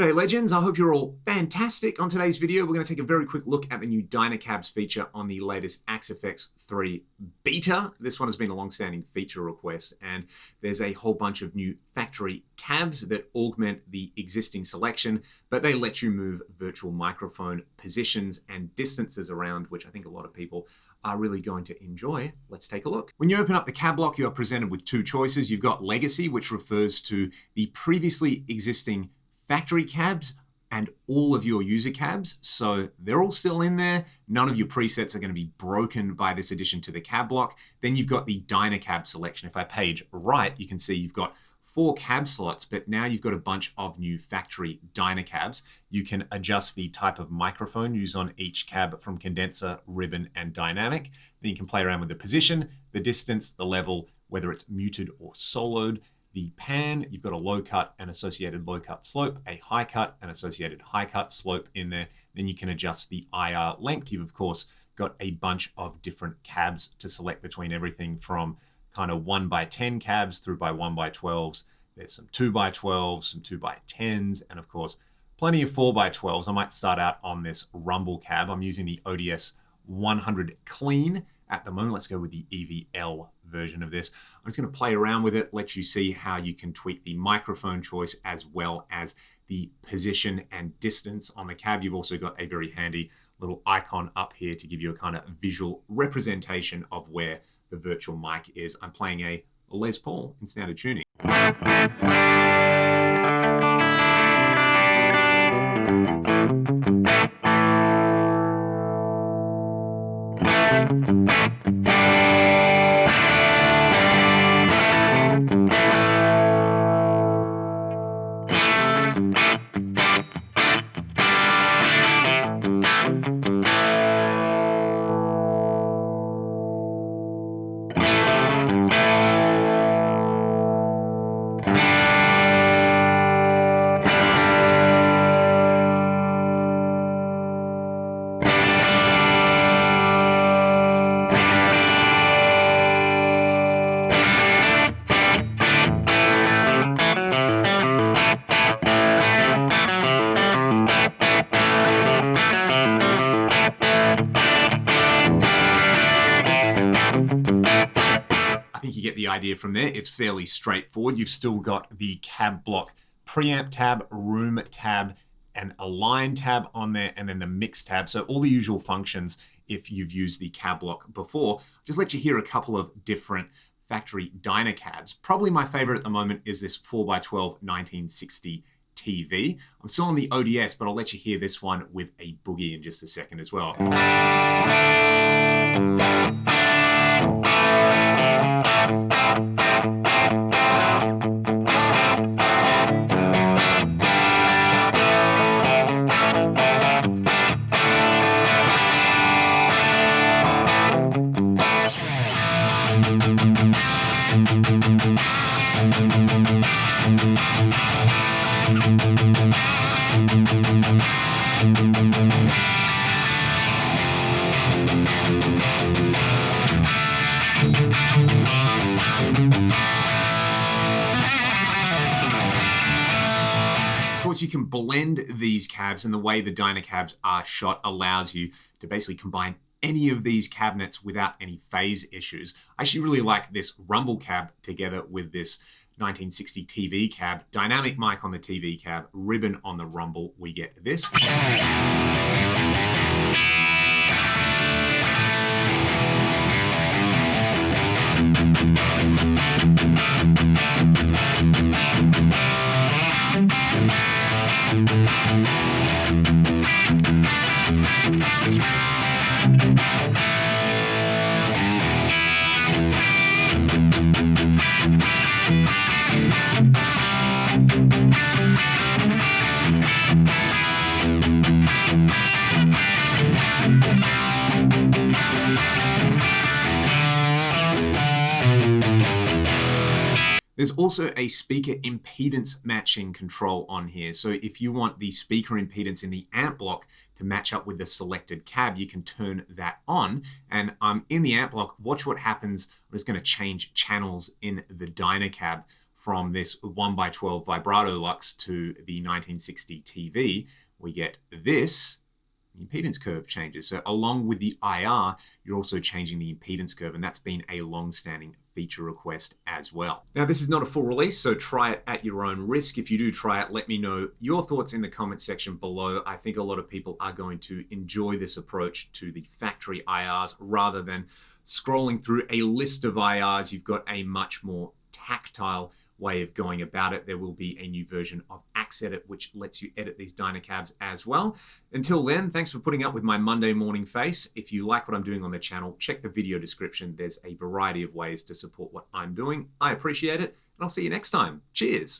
G'day legends, I hope you're all fantastic. On today's video, we're going to take a very quick look at the new Dyna-Cabs feature on the latest Axe-Fx III bee-tah. This one has been a long-standing feature request, and there's a whole bunch of new factory cabs that augment the existing selection, but they let you move virtual microphone positions and distances around, which I think a lot of people are really going to enjoy. Let's take a look. When you open up the cab block, you are presented with two choices. You've got Legacy, which refers to the previously existing factory cabs and all of your user cabs. So they're all still in there. None of your presets are going to be broken by this addition to the cab block. Then you've got the Dyna-Cab selection. If I page right, you can see you've got 4 cab slots, but now you've got a bunch of new factory Dyna-Cabs. You can adjust the type of microphone used on each cab from condenser, ribbon, and dynamic. Then you can play around with the position, the distance, the level, whether it's muted or soloed. The pan, you've got a low cut and associated low cut slope, a high cut and associated high cut slope in there. Then you can adjust the IR length. You've of course got a bunch of different cabs to select between, everything from kind of 1x10 cabs through by 1x12s. There's some 2x12s, some 2x10s, and of course, plenty of 4x12s. I might start out on this rumble cab. I'm using the ODS 100 clean at the moment. Let's go with the EVL version of this. I'm just going to play around with it, let you see how you can tweak the microphone choice as well as the position and distance on the cab. You've also got a very handy little icon up here to give you a kind of visual representation of where the virtual mic is. I'm playing a Les Paul in standard tuning. You get the idea from there. It's fairly straightforward. You've still got the cab block preamp tab, room tab, and align tab on there, and then the mix tab. So all the usual functions if you've used the cab block before. Just let you hear a couple of different factory Dyna-Cabs. Probably my favorite at the moment is this 4x12 1960 TV. I'm still on the ODS, but I'll let you hear this one with a boogie in just a second as well. Of course, you can blend these cabs, and the way the Dyna-Cabs are shot allows you to basically combine any of these cabinets without any phase issues. I actually really like this rumble cab together with this 1960 TV cab. Dynamic mic on the TV cab, ribbon on the rumble, we get this. There's also a speaker impedance matching control on here. So if you want the speaker impedance in the amp block to match up with the selected cab, you can turn that on. And in the amp block, watch what happens. I'm just going to change channels in the Dyna-Cab from this 1x12 vibrato lux to the 1960 TV, we get this. The impedance curve changes. So along with the IR, you're also changing the impedance curve, and that's been a long-standing feature request as well. Now, this is not a full release, so try it at your own risk. If you do try it, let me know your thoughts in the comment section below. I think a lot of people are going to enjoy this approach to the factory IRs rather than scrolling through a list of IRs. You've got a much more tactile way of going about it. There will be a new version of AxEdit which lets you edit these Dyna-Cabs as well. Until then, thanks for putting up with my Monday morning face. If you like what I'm doing on the channel, check the video description. There's a variety of ways to support what I'm doing. I appreciate it, and I'll see you next time. Cheers.